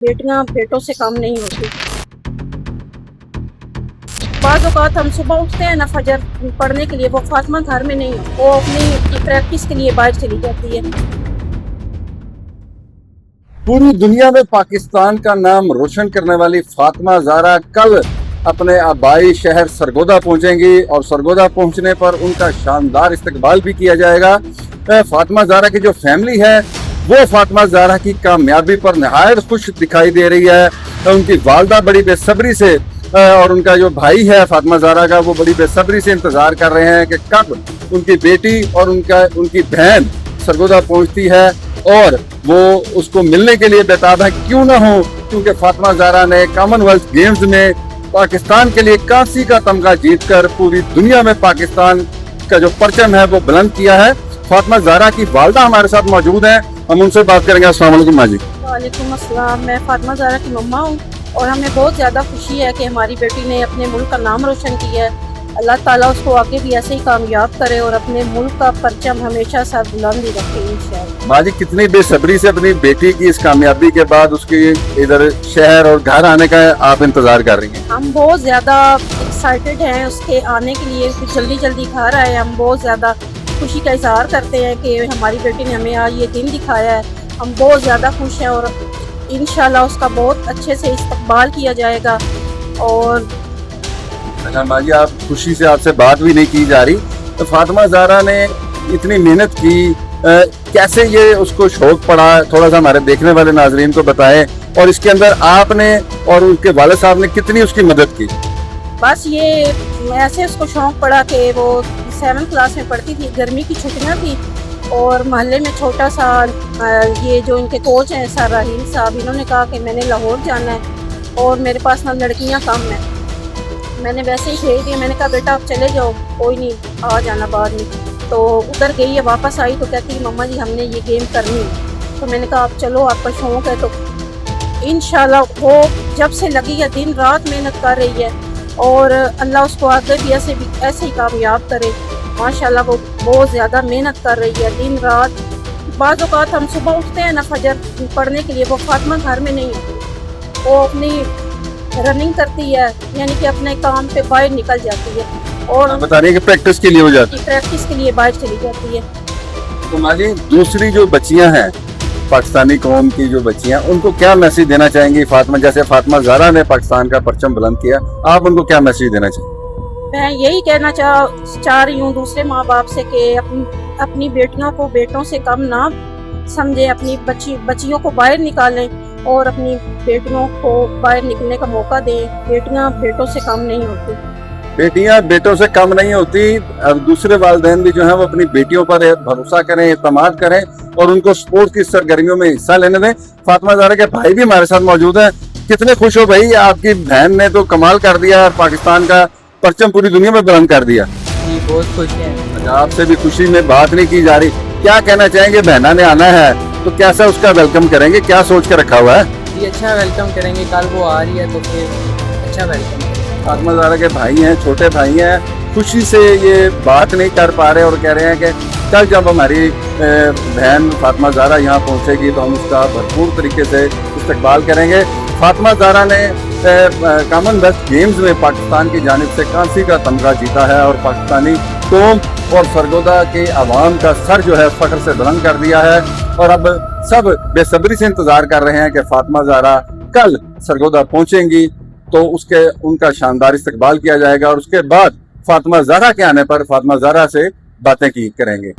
बेटियां बेटों से कम नहीं होती। बाज़ औक़ात हम सुबह उठते हैं ना फजर पढ़ने के लिए, वो फातिमा घर में नहीं, वो अपनी प्रैक्टिस के लिए बाहर चली जाती है। पूरी दुनिया में पाकिस्तान का नाम रोशन करने वाली फातिमा ज़हरा कल अपने आबाई शहर सरगोदा पहुंचेंगी और सरगोदा पहुंचने पर उनका शानदार इस्तकबाल भी किया जाएगा। फातिमा ज़हरा की जो फैमिली है वो फातिमा ज़हरा की कामयाबी पर नहायत खुश दिखाई दे रही है। उनकी वालदा बड़ी बेसब्री से और उनका जो भाई है फातिमा ज़हरा का, वो बड़ी बेसब्री से इंतज़ार कर रहे हैं कि कब उनकी बेटी और उनकी बहन सरगोदा पहुंचती है और वो उसको मिलने के लिए बेताब है। क्यों ना हो, क्योंकि फातिमा ज़हरा ने कॉमनवेल्थ गेम्स में पाकिस्तान के लिए कांसी का तमगा जीतकर पूरी दुनिया में पाकिस्तान का जो परचम है वो बुलंद किया है। फातिमा ज़हरा की वालदा हमारे साथ मौजूद हैं, हम उनसे बात करेंगे। अस्सलाम वालेकुम माँ जी। वालेकुम अस्सलाम। मैं फातिमा ज़हरा की मम्मा हूँ और हमें बहुत ज़्यादा खुशी है कि हमारी बेटी ने अपने मुल्क का नाम रोशन किया है। अल्लाह ताला उसको आगे भी ऐसे ही कामयाब करे और अपने मुल्क का परचम हमेशा सर बुलंद ही रखे इंशाअल्लाह। माँ जी, कितनी बेसब्री से अपनी बेटी की इस कामयाबी के बाद उसकी इधर शहर और घर आने का आप इंतजार कर रही हैं? हम बहुत ज़्यादा एक्साइटेड हैं उसके आने के लिए, जल्दी जल्दी घर आए। हम बहुत ज़्यादा खुशी का इजहार करते हैं कि हमारी बेटी ने हमें आज ये दिन दिखाया है। हम बहुत ज़्यादा खुश हैं और इंशाल्लाह उसका बहुत अच्छे से इस्तकबाल किया जाएगा। और अच्छा माँ जी, आप खुशी से आपसे बात भी नहीं की जा रही, तो फातिमा ज़हरा ने इतनी मेहनत की, कैसे ये उसको शौक पड़ा, थोड़ा सा हमारे देखने वाले नाजरीन को बताएं। और इसके अंदर आपने और उनके वालिद साहब ने कितनी उसकी मदद की? बस ये ऐसे उसको शौक़ पड़ा कि वो 7th क्लास में पढ़ती थी, गर्मी की छुट्टियाँ थी और मोहल्ले में छोटा सा ये जो इनके कोच हैं सर राहील साहब, इन्होंने कहा कि मैंने लाहौर जाना है और मेरे पास ना लड़कियाँ कम हैं। मैंने वैसे ही भेज दिया, मैंने कहा बेटा आप चले जाओ, कोई नहीं आ जाना बाद में। तो उधर गई है, वापस आई तो कहती है मम्मा जी हमने ये गेम करनी है। तो मैंने कहा आप चलो, आपका शौक़ है तो इंशाल्लाह। वो जब से लगी है दिन रात मेहनत कर रही है और अल्लाह उसको आगे भी ऐसे ही कामयाब करे। माशाल्लाह वो बहुत ज़्यादा मेहनत कर रही है दिन रात। बाज़ औक़ात हम सुबह उठते हैं ना फजर पढ़ने के लिए, वो फातिमा घर में नहीं होती, वो अपनी रनिंग करती है, यानी कि अपने काम पे बाहर निकल जाती है और बता रही है कि प्रैक्टिस के लिए हो जाती है, प्रैक्टिस के लिए बाहर चली जाती है। तो माँ जी, दूसरी जो बच्चियां हैं पाकिस्तानी कौम की जो बच्चियां, उनको क्या मैसेज देना चाहेंगी? फातिमा जैसे फातिमा ज़हरा ने पाकिस्तान का परचम बुलंद किया, आप उनको क्या मैसेज देना चाहेंगे? मैं यही कहना चाह रही हूँ दूसरे माँ बाप से कि अपनी बेटियों को बेटों से कम ना समझे, अपनी बच्चियों को बाहर निकालें और अपनी बेटियों को बाहर निकलने का मौका दें। बेटियां बेटों से कम नहीं होती। बेटियां बेटों से कम नहीं होती। अब दूसरे वालिदैन भी जो है वो अपनी बेटियों पर भरोसा करें, एतमाद करें और उनको स्पोर्ट्स की सरगर्मियों में हिस्सा लेने दें। फातिमा ज़हरा के भाई भी हमारे साथ मौजूद हैं। कितने खुश हो भाई, आपकी बहन ने तो कमाल कर दिया और पाकिस्तान का परचम पूरी दुनिया में बुलंद कर दिया। जी बहुत खुश है। आपसे भी खुशी में बात नहीं की जा रही, क्या कहना चाहेंगे? बहना ने आना है तो कैसा उसका वेलकम करेंगे, क्या सोच के रखा हुआ है? जी अच्छा वेलकम करेंगे, कल वो आ रही है तो फिर अच्छा वेलकम करेंगे। फातिमा ज़हरा के भाई हैं, छोटे भाई हैं, खुशी से ये बात नहीं कर पा रहे और कह रहे हैं कि कल जब हमारी बहन फातिमा ज़हरा यहाँ पहुँचेगी तो हम उसका भरपूर तरीके से इस्तकबाल करेंगे। फातिमा ज़हरा ने कॉमनवेल्थ गेम्स में पाकिस्तान की जानिब से कांसी का तमगा जीता है और पाकिस्तानी कौम और सरगोदा के अवाम का सर जो है फख्र से बुलंद कर दिया है। और अब सब बेसब्री से इंतजार कर रहे हैं कि फातिमा ज़हरा कल सरगोदा पहुंचेंगी तो उनका शानदार इस्तकबाल किया जाएगा और उसके बाद फातिमा ज़हरा के आने पर फातिमा ज़हरा से बातें की करेंगे।